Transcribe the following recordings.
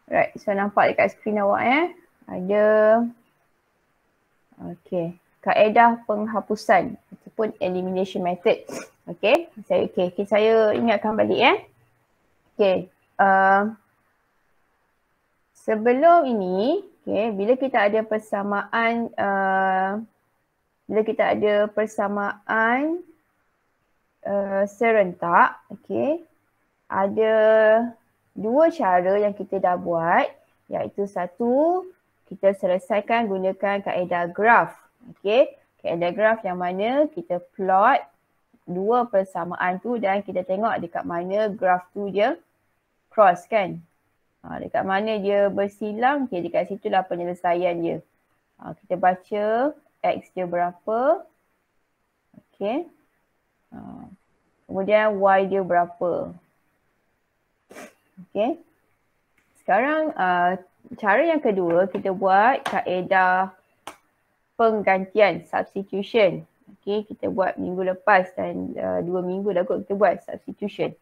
Right, so nampak dekat skrin awak ada kaedah penghapusan ataupun elimination method. Saya ingatkan balik sebelum ini, bila kita ada persamaan serentak, ada dua cara yang kita dah buat, iaitu satu, kita selesaikan gunakan kaedah graf. Kaedah graf yang mana kita plot dua persamaan tu dan kita tengok dekat mana graf tu dia cross kan. Dekat mana dia bersilang, dekat situlah penyelesaian dia. Kita baca X dia berapa. Kemudian Y dia berapa. Sekarang cara yang kedua, kita buat kaedah penggantian, substitution. Kita buat minggu lepas dan 2 minggu dah kot kita buat substitution.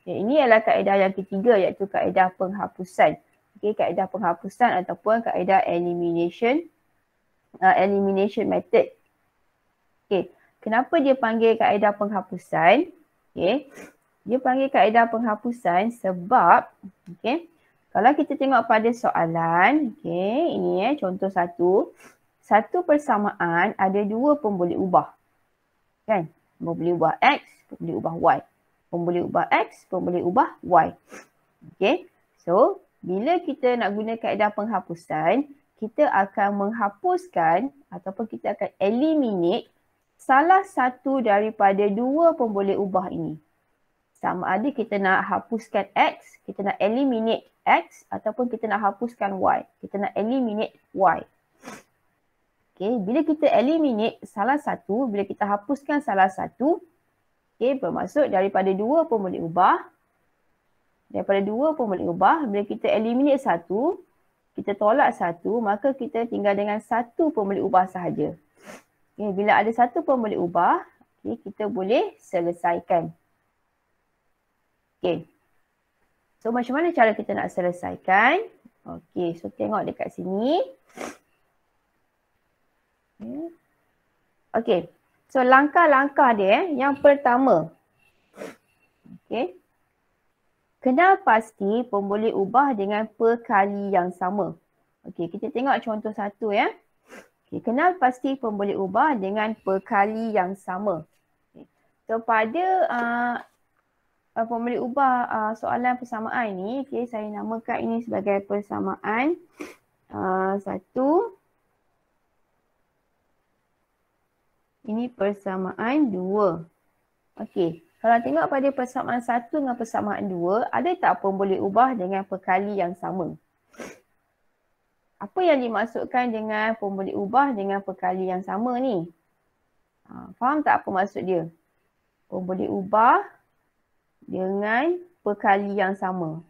Ini adalah kaedah yang ketiga, iaitu kaedah penghapusan. Kaedah penghapusan ataupun kaedah elimination method. Kenapa dia panggil kaedah penghapusan? Dia panggil kaedah penghapusan sebab kalau kita tengok pada soalan, ini contoh satu persamaan ada dua pemboleh ubah. Kan? Pemboleh ubah X, pemboleh ubah Y. Pemboleh ubah X, pemboleh ubah Y. So, bila kita nak guna kaedah penghapusan, kita akan menghapuskan ataupun kita akan eliminate salah satu daripada dua pemboleh ubah ini. Sama ada kita nak hapuskan X, kita nak eliminate X ataupun kita nak hapuskan Y. Kita nak eliminate Y. Bila kita eliminate salah satu, bila kita hapuskan salah satu, bermaksud daripada dua pemboleh ubah, bila kita eliminate satu, kita tolak satu, maka kita tinggal dengan satu pemboleh ubah sahaja. Bila ada satu pemboleh ubah, kita boleh selesaikan. So macam mana cara kita nak selesaikan? So tengok dekat sini. So langkah-langkah dia yang pertama. Kenal pasti pemboleh ubah dengan perkali yang sama. Kita tengok contoh satu ya. Kenal pasti pemboleh ubah dengan perkali yang sama. So pada pemboleh ubah soalan persamaan ni, saya namakan ini sebagai persamaan satu. Ini persamaan dua. Kalau tengok pada persamaan satu dengan persamaan dua, ada tak pemboleh ubah dengan perkali yang sama? Apa yang dimaksudkan dengan pemboleh ubah dengan perkali yang sama ni? Faham tak apa maksud dia? Pemboleh ubah dengan perkali yang sama.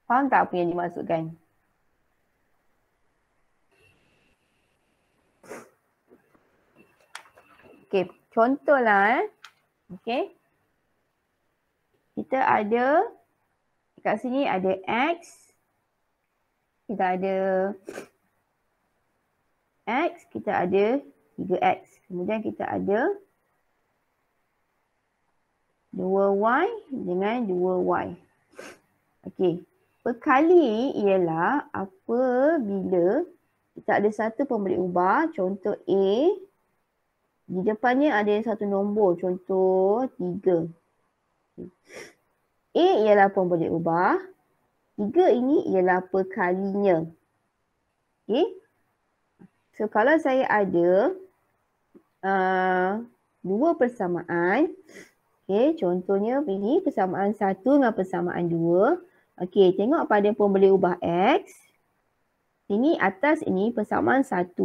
Faham tak apa yang dimaksudkan? Contohlah kita ada dekat sini ada X, kita ada X, kita ada 3X. Kemudian kita ada 2Y dengan 2Y. Perkali ialah apabila kita ada satu pemboleh ubah, contoh A, di depannya ada satu nombor, contoh 3. A ialah pemboleh ubah, 3 ini ialah perkalinya. So kalau saya ada dua persamaan, contohnya ini persamaan 1 dengan persamaan 2. Tengok pada pemboleh ubah X. Ini atas ini persamaan 1,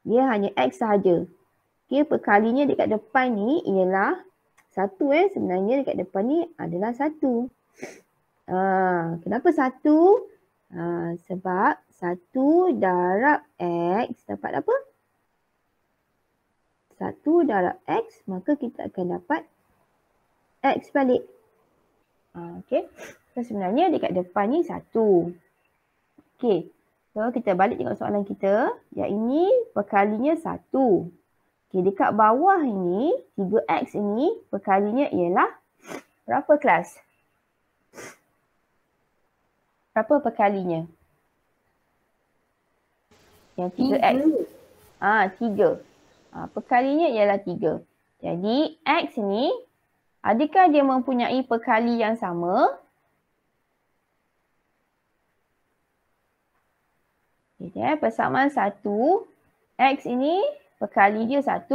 dia hanya X sahaja. Perkalinya dekat depan ni ialah 1 sebenarnya dekat depan ni adalah 1. Kenapa 1? Sebab 1 darab X dapat apa? 1 darab X, maka kita akan dapat X balik. So sebenarnya dekat depan ni 1. Okey. So kita balik tengok soalan kita. Yang ini perkalinya 1. Okey, dekat bawah ini 3x ini perkalinya ialah berapa kelas? Berapa perkalinya? Yang 3x. 3. Perkalinya ialah 3. Jadi x ni adakah dia mempunyai perkali yang sama? Okay, persamaan 1, x ini perkali dia 1.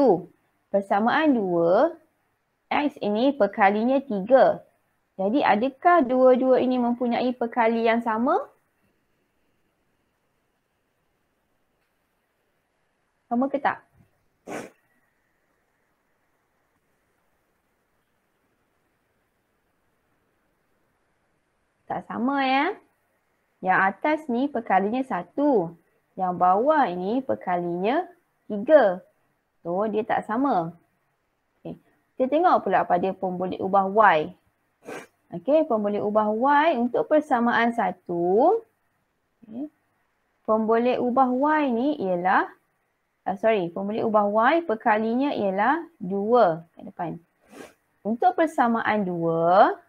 Persamaan 2, x ini perkalinya 3. Jadi adakah dua-dua ini mempunyai perkali yang sama? Sama ke tak? Tak sama ya. Yang atas ni perkalinya 1. Yang bawah ini perkalinya 3. So dia tak sama. Okay. Kita tengok pula pada pemboleh ubah y. Okey, pemboleh ubah y untuk persamaan 1. Okay. Pemboleh ubah y ni ialah pemboleh ubah y perkalinya ialah 2 kat depan. Untuk persamaan 2,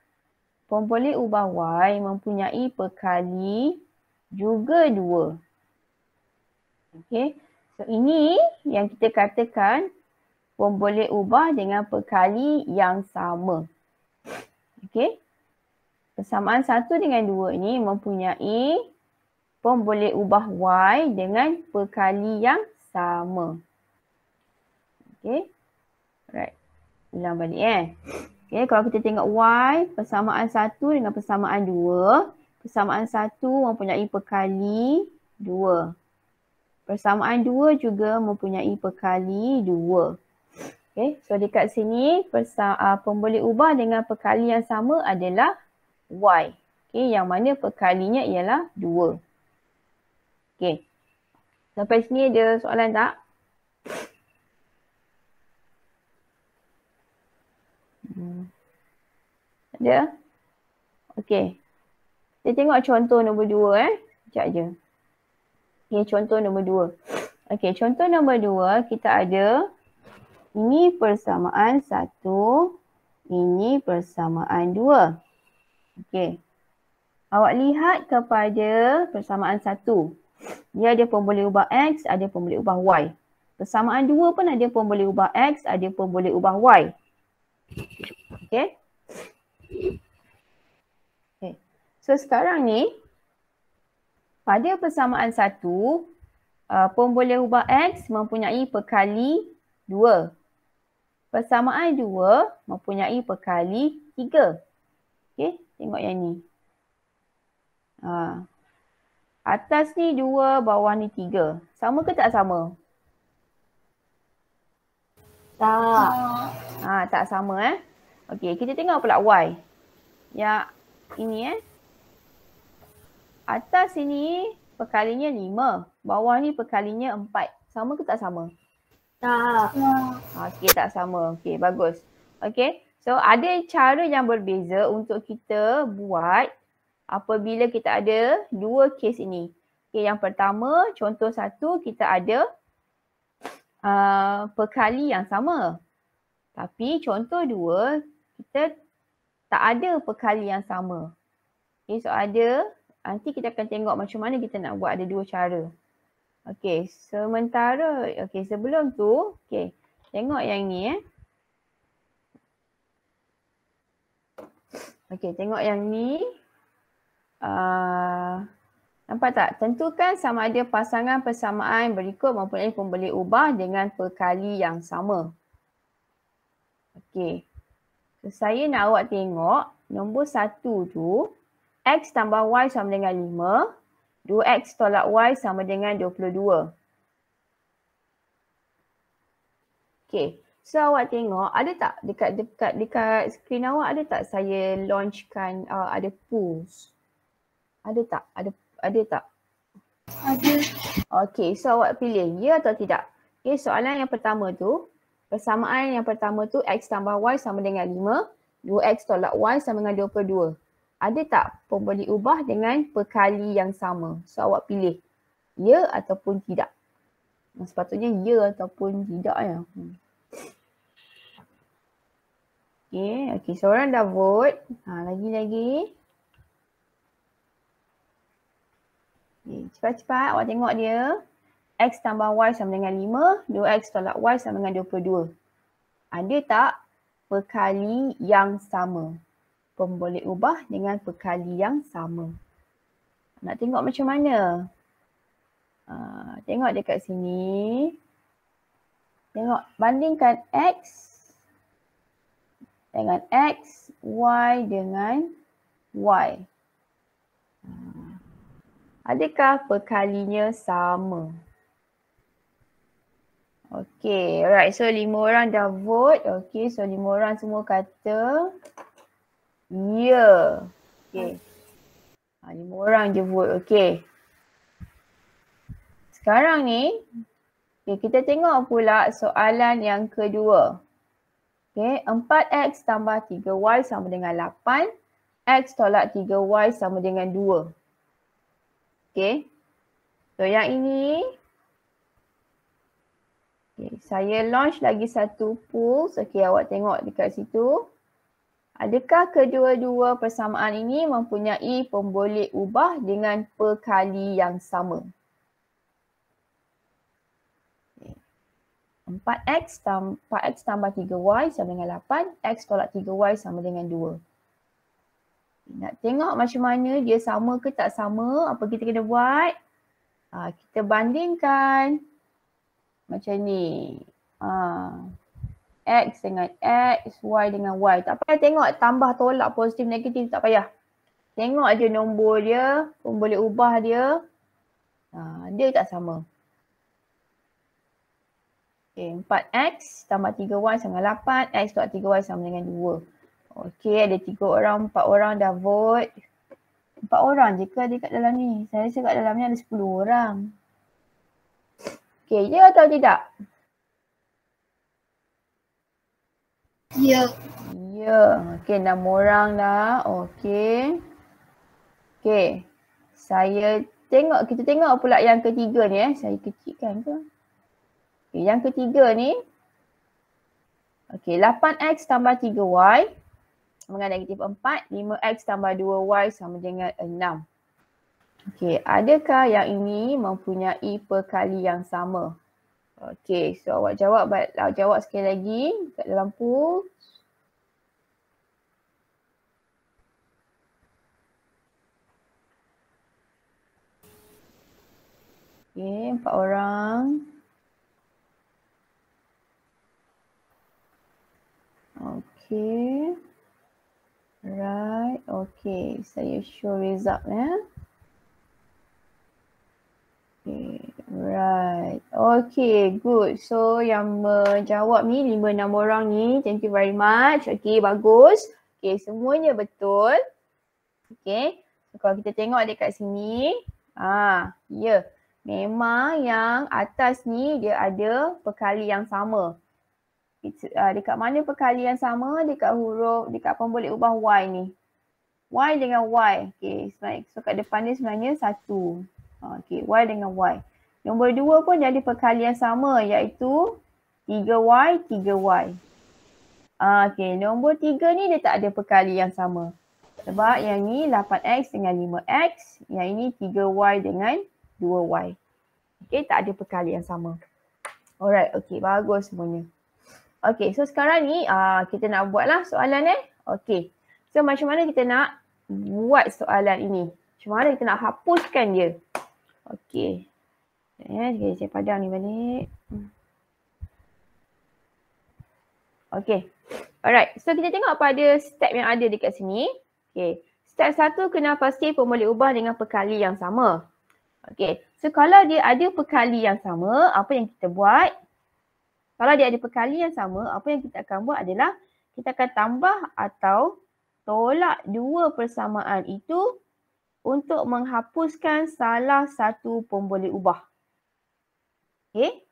pemboleh ubah y mempunyai perkali juga 2. Okey. So ini yang kita katakan pemboleh ubah dengan perkali yang sama. Okey. Persamaan 1 dengan 2 ini mempunyai pemboleh ubah y dengan perkali yang sama. Okey. Alright. Ulang balik Okay, kalau kita tengok y, persamaan 1 dengan persamaan 2. Persamaan 1 mempunyai perkali 2. Persamaan 2 juga mempunyai perkali 2. Okay, so dekat sini pemboleh ubah dengan perkali yang sama adalah y. Okay, yang mana perkalinya ialah 2. Okay, sampai sini ada soalan tak? Ada? Okey. Kita tengok contoh nombor 2 Sekejap je. Okey, contoh nombor 2. Okey, contoh nombor 2 kita ada ini persamaan 1, ini persamaan 2. Okey. Awak lihat kepada persamaan 1. Dia ada pemboleh ubah x, ada pemboleh ubah y. Persamaan 2 pun ada pemboleh ubah x, ada pemboleh ubah y. Okey. Okay. So sekarang ni pada persamaan 1, pemboleh ubah x mempunyai perkali 2. Persamaan 2 mempunyai perkali 3. Okey, tengok yang ni. Atas ni 2, bawah ni 3. Sama ke tak sama? Tak. Tak sama Okey, kita tengok pula y. Yang ini atas ini perkalinya 5, bawah ni perkalinya 4. Sama ke tak sama? Tak. Okey, tak sama. Okey, bagus. Okey, so ada cara yang berbeza untuk kita buat apabila kita ada dua kes ini. Okey, yang pertama, contoh 1 kita ada perkali yang sama. Tapi contoh 2, kita tak ada perkali yang sama. Okay, so nanti kita akan tengok macam mana kita nak buat, ada dua cara. Okay, sebelum tu, okay, tengok yang ni Okay, tengok yang ni. Nampak tak? Tentukan sama ada pasangan persamaan berikut mempunyai pemboleh ubah dengan perkali yang sama. Okay. So, saya nak awak tengok nombor 1 tu, x tambah y sama dengan 5, 2x tolak y sama dengan 22. Okay, so awak tengok ada tak dekat skrin awak ada tak saya launchkan ada pools? Ada tak? Ada tak? Ada. Okay, so awak pilih ya atau tidak? Okay, soalan yang pertama tu, persamaan yang pertama tu x tambah y sama dengan 5, 2x tolak y sama dengan 22. ada tak pemboleh ubah dengan perkali yang sama? So awak pilih ya ataupun tidak. Sepatutnya ya ataupun tidak ya. Okey, seorang dah vote. Lagi-lagi. Cepat-cepat awak tengok dia. X tambah Y sama dengan 5, 2X tolak Y sama dengan 22. Ada tak perkali yang sama? Pemboleh ubah dengan perkali yang sama. Nak tengok macam mana? Tengok dekat sini. Tengok, bandingkan X dengan X, Y dengan Y. Adakah perkalinya sama? Okey, alright. So 5 orang dah vote. Okey, so 5 orang semua kata ya. Okey. 5 orang je vote. Okey. Sekarang ni, kita tengok pula soalan yang kedua. Okey, 4X tambah 3Y sama dengan 8. X tolak 3Y sama dengan 2. Okey. So yang ini, saya launch lagi satu pool. Okey, awak tengok dekat situ. Adakah kedua-dua persamaan ini mempunyai pemboleh ubah dengan perkali yang sama? 4X tambah 3Y sama dengan 8. X tolak 3Y sama dengan 2. Nak tengok macam mana dia sama ke tak sama, apa kita kena buat? Kita bandingkan macam ni. X dengan X, Y dengan Y. Tak payah tengok tambah tolak positif negatif, tak payah. Tengok aja nombor dia, pemboleh ubah dia. Dia tak sama. Okay, 4X tambah 3Y sama dengan 8, X tolak 3Y sama dengan 2. Okey, ada 3 orang, 4 orang dah vote. 4 orang je ke ada kat dalam ni? Saya rasa kat dalam ni ada 10 orang. Okey, ya atau tidak? Ya. Ya. Okey, 6 orang dah. Okey. Okey. Kita tengok pula yang ketiga ni Saya kecilkan ke? Okay, yang ketiga ni. Okey, 8X tambah 3Y sama dengan negatif 4. 5X tambah 2Y sama dengan 6. Okey, adakah yang ini mempunyai perkali yang sama? Okey, so awak jawab sekali lagi kat dalam pool. Okey, 4 orang. Okay. Right. Okay. Saya show result Okay. Right. Okay. Good. So yang menjawab ni 5-6 orang ni. Thank you very much. Okay. Bagus. Okay. Semuanya betul. Okay. So, kalau kita tengok dekat sini. Ya. Memang yang atas ni dia ada perkali yang sama. Dekat mana perkali yang sama? Dekat pemboleh ubah Y ni. Y dengan Y. Okay, so kat depan ni sebenarnya 1. Okay, Y dengan Y. Nombor 2 pun dia ada perkali yang sama iaitu 3Y, 3Y. Okay, nombor 3 ni dia tak ada perkali yang sama. Sebab yang ni 8X dengan 5X. Yang ini 3Y dengan 2Y. Okay, tak ada perkali yang sama. Alright, okay, bagus semuanya. Okay, so sekarang ni kita nak buatlah soalan Okay, so macam mana kita nak buat soalan ini? Macam mana kita nak hapuskan dia? Okay, saya padam ni balik. Okay, alright. So kita tengok apa ada step yang ada dekat sini. Okay, step 1 kena pasti pemboleh ubah dengan perkali yang sama. Okay, so kalau dia ada perkali yang sama, apa yang kita buat? Kalau dia ada perkali yang sama, apa yang kita akan buat adalah kita akan tambah atau tolak dua persamaan itu untuk menghapuskan salah satu pemboleh ubah. Okay,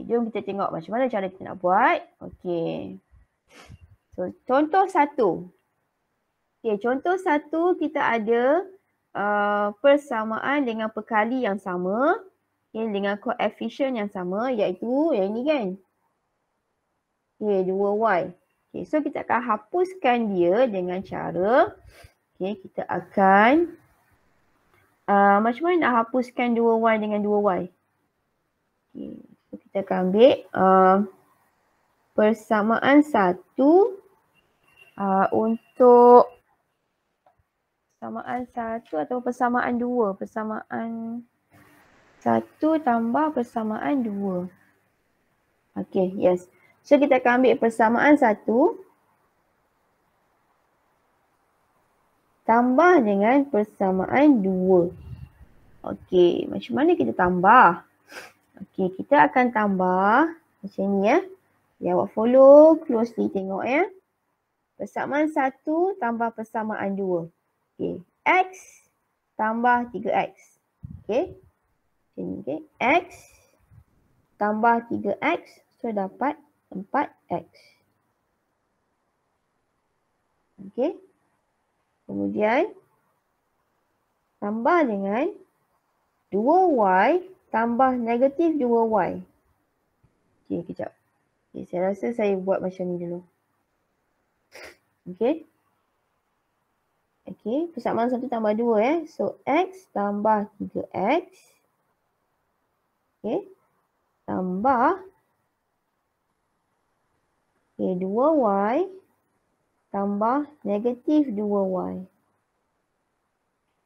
jom kita tengok macam mana cara kita nak buat. Okay, so contoh 1. Okay, contoh 1 kita ada persamaan dengan perkali yang sama, okay, dengan koefisien yang sama, iaitu yang ini kan. Okay, 2y. Okay, so kita akan hapuskan dia dengan cara, okay, kita akan, macam mana nak hapuskan 2y dengan 2y? Okay, so kita akan ambil persamaan 1 untuk persamaan 1 atau persamaan 2? Persamaan 1 tambah persamaan 2. Okay, yes. So kita akan ambil persamaan 1 tambah dengan persamaan 2. Okay, macam mana kita tambah? Okay, kita akan tambah macam ni ya. Ya, awak follow closely tengok ya. Persamaan 1 tambah persamaan 2. Okay, x tambah 3x. Okay, macam ni okay. X tambah 3x, so dapat 4x. Okay. Kemudian tambah dengan 2y tambah negatif 2y. Okay, kejap. Okay, saya rasa saya buat macam ni dulu. Okay. Okay, persamaan 1 tambah 2 ya. So, x tambah 3x. Okay. Tambah. Okay, 2y tambah negatif 2y.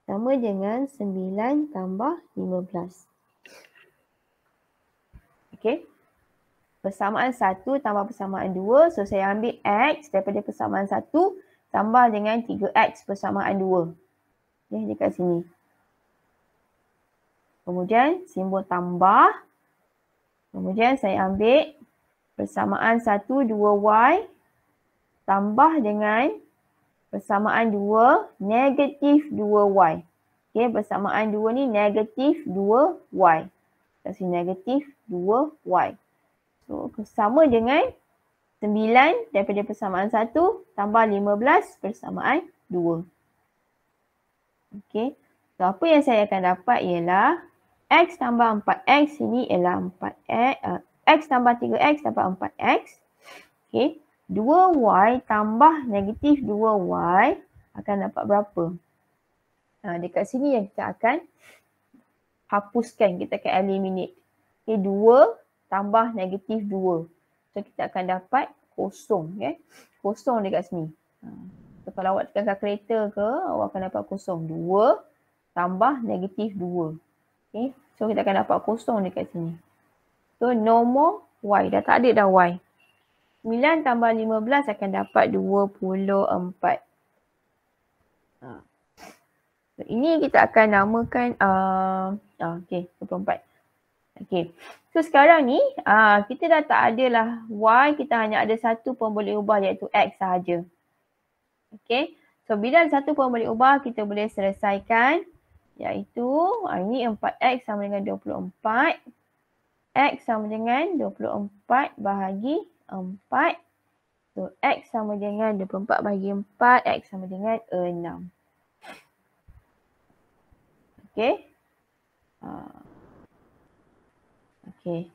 Sama dengan 9 tambah 15. Okay. Persamaan 1 tambah persamaan 2. So, saya ambil x daripada persamaan 1 tambah dengan 3x persamaan 2. Okay, dekat sini. Kemudian, simbol tambah. Kemudian, saya ambil persamaan 1, 2y tambah dengan persamaan 2, negatif 2y. Okay, persamaan 2 ni negatif 2y. Kat sini negatif 2y. So, sama dengan 9 daripada persamaan 1 tambah 15 persamaan 2. Okay. So, apa yang saya akan dapat ialah x tambah 4x ini ialah 4x. X tambah 3x dapat 4x. Okay. 2y tambah negatif 2y akan dapat berapa? Dekat sini yang kita akan hapuskan, kita akan eliminate. Okay, 2 tambah negatif 2. So, kita akan dapat kosong. Okay? Kosong dekat sini. So, kalau awak tekan kalkulator ke, awak akan dapat kosong. 2 tambah negatif 2. Okay? So, kita akan dapat kosong dekat sini. So, no more y. Dah tak ada dah y. 9 tambah 15 akan dapat 24. So, ini kita akan namakan, okay, 24. Okay. So, sekarang ni, kita dah tak ada lah y, kita hanya ada satu pun boleh ubah iaitu x sahaja. Okay. So, bila ada satu pun boleh ubah, kita boleh selesaikan iaitu, ini 4x sama dengan 24. X sama dengan 24 bahagi 4. So, x sama dengan 24 bahagi 4. X sama dengan 6. Okay. Okay.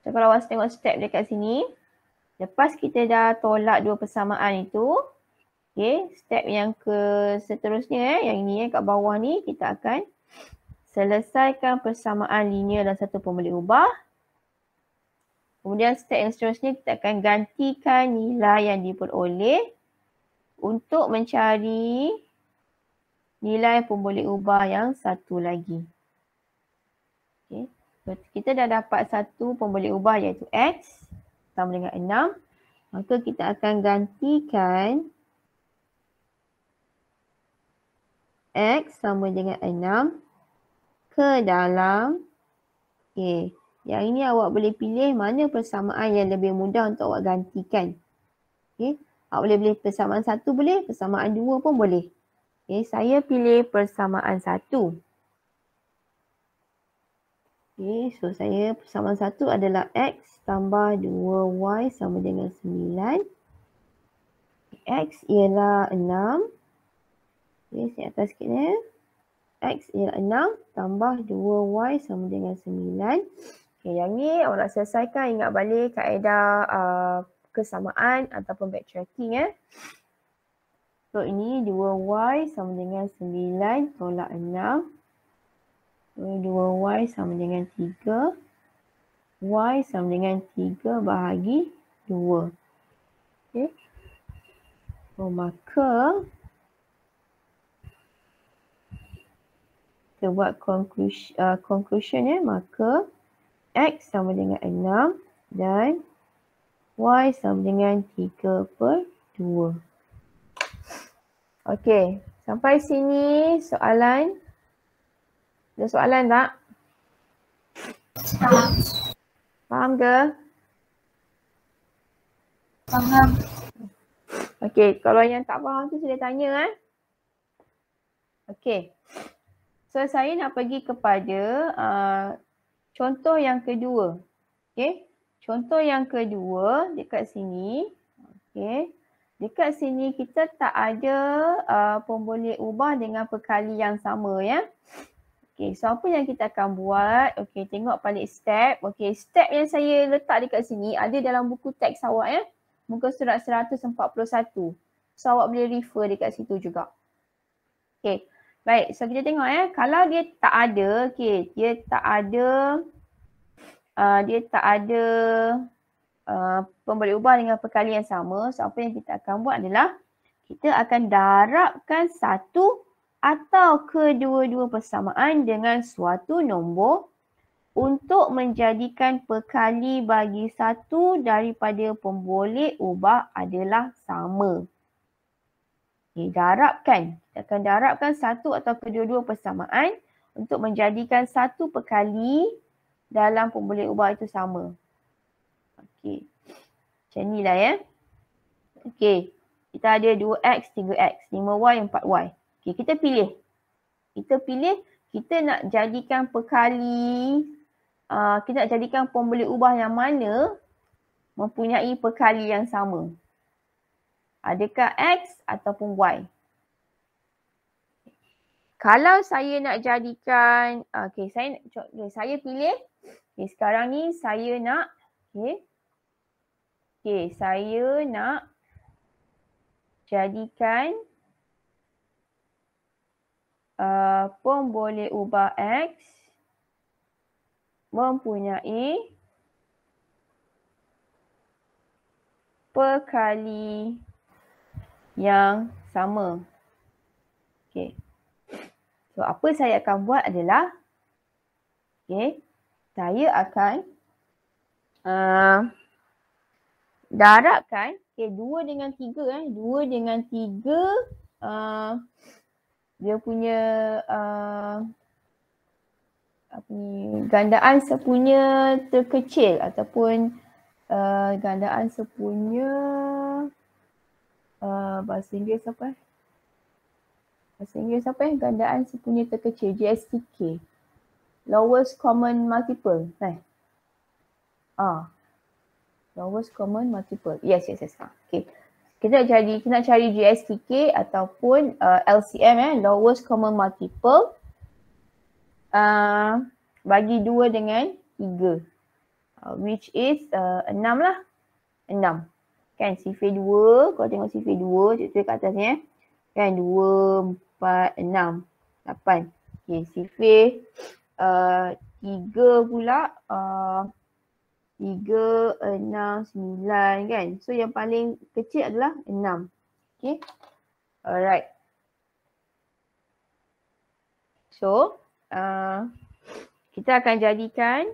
So, kalau awak tengok step dekat sini. Lepas kita dah tolak dua persamaan itu. Okay. Step yang seterusnya, yang ini kat bawah ni, kita akan selesaikan persamaan linear dan satu pun boleh ubah. Kemudian step yang seterusnya kita akan gantikan nilai yang diperoleh untuk mencari nilai pun boleh ubah yang satu lagi. Okay. So, kita dah dapat satu pun boleh ubah iaitu x sama dengan 6. Maka kita akan gantikan x sama dengan 6 ke dalam okay. Yang ini awak boleh pilih mana persamaan yang lebih mudah untuk awak gantikan. Okay. Awak boleh pilih persamaan 1 boleh, persamaan 2 pun boleh. Okay. Saya pilih persamaan 1. Okay. So, saya persamaan 1 adalah x tambah 2y sama dengan 9. X ialah 6. Okay, sini atas sikit ni. X ialah 6 tambah 2Y sama dengan 9. Okay, yang ni orang selesaikan, ingat balik kaedah kesamaan ataupun backtracking ya. So ini 2Y sama dengan 9 tolak 6. 2Y sama dengan 3. Y sama dengan 3 bahagi 2. Okay. So maka kita buat conclusion ya. Maka X sama dengan 6 dan Y sama dengan 3/2. Okey, sampai sini soalan. Ada soalan tak? Faham ke? Faham. Okey, kalau yang tak faham tu sila tanya Okey. So saya nak pergi kepada contoh yang kedua. Okey. Contoh yang kedua dekat sini. Okey. Dekat sini kita tak ada pemboleh ubah dengan perkali yang sama ya. Okey, so apa yang kita akan buat? Okey, tengok balik step. Okey, step yang saya letak dekat sini ada dalam buku teks awak ya. Muka surat 141. So awak boleh refer dekat situ juga. Okey. Baik, so kita tengok ya. Kalau dia tak ada, okey, dia tak ada pemboleh ubah dengan perkali yang sama. So apa yang kita akan buat adalah kita akan darabkan satu atau kedua-dua persamaan dengan suatu nombor untuk menjadikan perkali bagi satu daripada pemboleh ubah adalah sama. Okay, darabkan. Kita akan darabkan satu atau kedua-dua persamaan untuk menjadikan satu perkali dalam pemboleh ubah itu sama. Okey. Macam ni lah ya. Okey. Kita ada 2x, 3x, 5y, 4y. Okey, kita pilih. Kita nak jadikan perkali, kita nak jadikan pemboleh ubah yang mana mempunyai perkali yang sama. Adakah X ataupun Y? Kalau saya nak jadikan, saya pilih. Okay, sekarang ni saya nak, saya nak jadikan pemboleh ubah X mempunyai perkali yang sama. Okey. So apa saya akan buat adalah saya akan darabkan 2 dengan 3 2 dengan 3 dia punya gandaan sepunya terkecil ataupun gandaan sepunya bahasa Inggeris apa? Gandaan sepunya terkecil, GSTK. Lowest common multiple. Lowest common multiple. Yes. Okay. Kita nak cari GSTK ataupun LCM lowest common multiple bagi 2 dengan 3. Which is 6 lah. 6. Kan sifir 2, kalau tengok sifir 2, cikgu kat atas ni kan 2, 4, 6, 8. Okay, sifir 3 pula 3, 6, 9 kan. So yang paling kecil adalah 6. Okay. Alright. So kita akan jadikan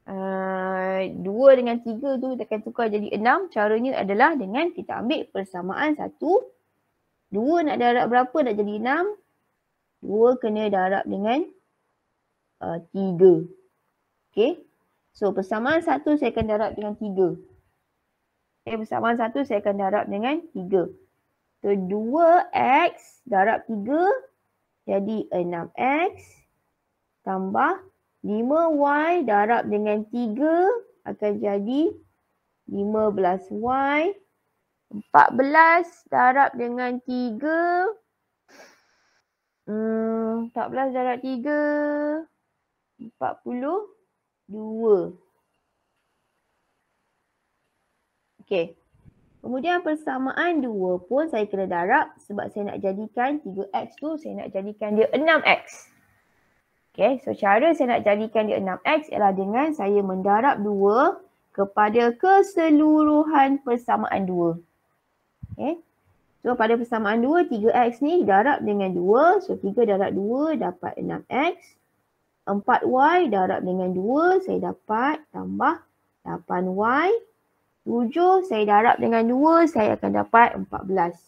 2 dengan 3 tu kita akan tukar jadi 6. Caranya adalah dengan kita ambil persamaan 1. 2 nak darab berapa nak jadi 6. 2 kena darab dengan 3. Okay. So persamaan 1 saya akan darab dengan 3. Okay, persamaan 1 saya akan darab dengan 3. So 2x darab 3 jadi 6x tambah 5y darab dengan 3 akan jadi 15y. 14 darab dengan 3 14 darab 3, 42. Okey. Kemudian persamaan 2 pun saya kena darab sebab saya nak jadikan 3x tu saya nak jadikan dia 6x. Okey, so cara saya nak jadikan dia 6x ialah dengan saya mendarab 2 kepada keseluruhan persamaan 2. Okey. So pada persamaan 2, 3x ni darab dengan 2. So 3 darab 2 dapat 6x. 4y darab dengan 2 saya dapat tambah 8y. 7 saya darab dengan 2 saya akan dapat 14.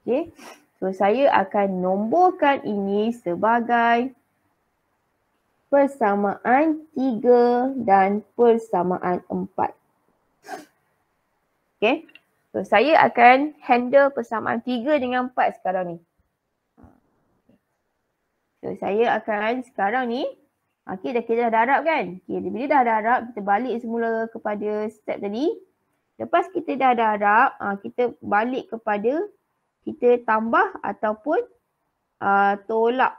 Okey. So saya akan nomborkan ini sebagai persamaan 3 dan persamaan 4. Okey. So saya akan handle persamaan 3 dengan 4 sekarang ni. So saya akan sekarang ni kita dah darab kan. Bila dah darab, kita balik semula kepada step tadi. Lepas kita dah darab, kita balik kepada kita tambah ataupun tolak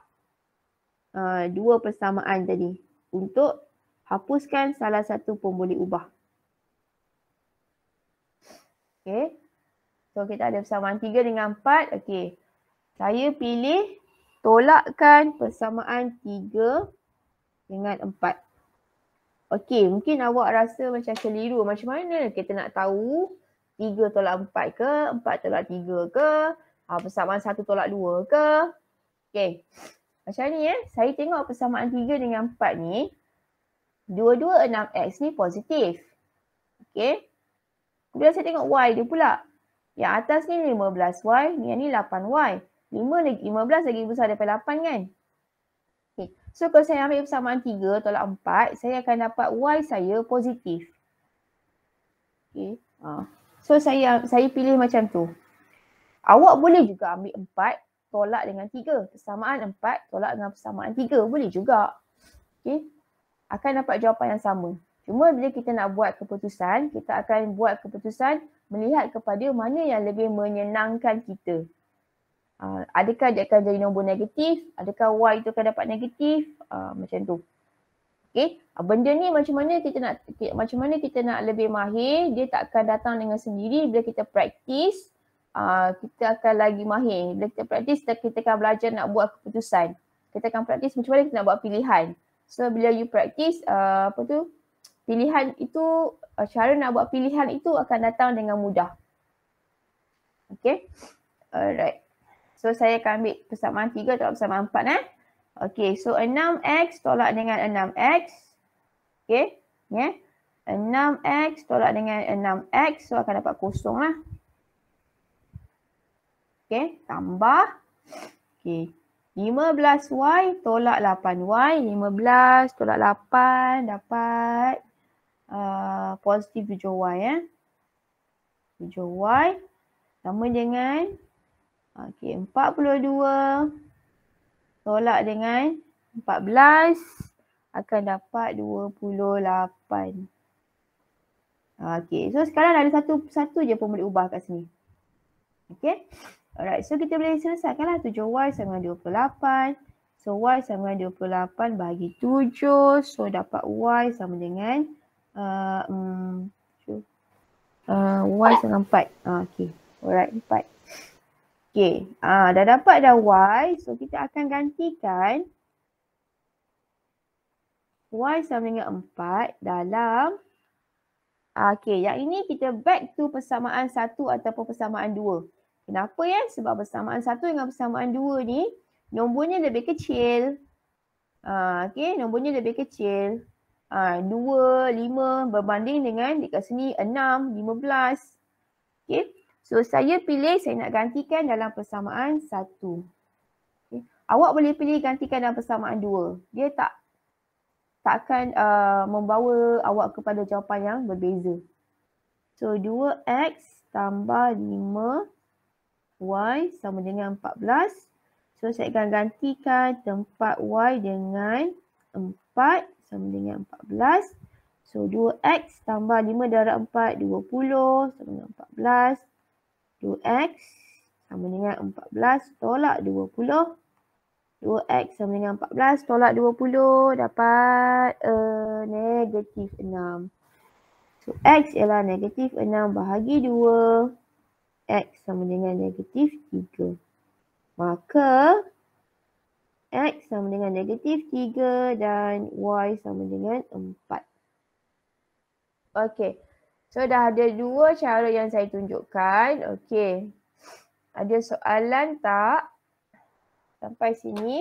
dua persamaan tadi untuk hapuskan salah satu pun boleh ubah. Okay. So kita ada persamaan 3 dengan 4. Okay. Saya pilih tolakkan persamaan 3 dengan 4. Okey, mungkin awak rasa macam keliru. Macam mana kita nak tahu 3 tolak 4 ke, 4 tolak 3 ke, persamaan 1 tolak 2 ke. Okey, macam ni saya tengok persamaan 3 dengan 4 ni, dua-dua 6x ni positif. Okey, kemudian saya tengok y dia pula. Yang atas ni 15y, yang ni 8y. 15 lagi besar daripada 8 kan? Okay. So kalau saya ambil persamaan 3 tolak 4, saya akan dapat y saya positif. Okay. So saya pilih macam tu. Awak boleh juga ambil 4 tolak dengan 3. Persamaan 4 tolak dengan persamaan 3. Boleh juga. Okay. Akan dapat jawapan yang sama. Cuma bila kita nak buat keputusan, kita akan buat keputusan melihat kepada mana yang lebih menyenangkan kita. Adakah dia akan jadi nombor negatif? Adakah y itu akan dapat negatif? Macam tu. Okay. Benda ni macam mana kita nak lebih mahir, dia tak akan datang dengan sendiri. Bila kita praktis, kita akan lagi mahir. Bila kita praktis, kita akan belajar nak buat keputusan. Kita akan praktis macam mana kita nak buat pilihan. So bila you praktis, pilihan itu, cara nak buat pilihan itu akan datang dengan mudah. Okay. Alright. So saya akan ambil persamaan 3 tolak persamaan 4 Okay, so 6x tolak dengan 6x. Okay, 6x tolak dengan 6x, so akan dapat kosong lah. Okay, tambah. Okay, 15y tolak 8y. 15 tolak 8 dapat positif 7y 7y sama dengan 42 tolak dengan 14 akan dapat 28. Okay, so sekarang ada satu je pun boleh ubah kat sini. Okay, alright, so kita boleh selesaikanlah 7y sama dengan 28. So y sama dengan 28 bahagi 7, so dapat y sama dengan y sama 4. Okay, alright, 4. Okay, dah dapat dah y, so kita akan gantikan y sama dengan 4 dalam, okay, yang ini kita back to persamaan 1 ataupun persamaan 2. Kenapa ya? Sebab persamaan 1 dengan persamaan 2 ni, nombornya lebih kecil. Okay, nombornya lebih kecil. 2, 5 berbanding dengan dekat sini 6, 15. Okay. So saya pilih saya nak gantikan dalam persamaan 1. Okay. Awak boleh pilih gantikan dalam persamaan 2. Dia tak akan membawa awak kepada jawapan yang berbeza. So 2x tambah 5y sama dengan 14. So saya akan gantikan tempat y dengan 4 sama dengan 14. So 2x tambah 5 darab 4, 20 sama dengan 14. 2x sama dengan 14 tolak 20. 2x sama dengan 14 tolak 20 dapat negatif 6. So x ialah negatif 6 bahagi 2. X sama dengan negatif 3. Maka x sama dengan negatif 3 dan y sama dengan 4. Okey. So dah ada dua cara yang saya tunjukkan. Okey. Ada soalan tak? Sampai sini.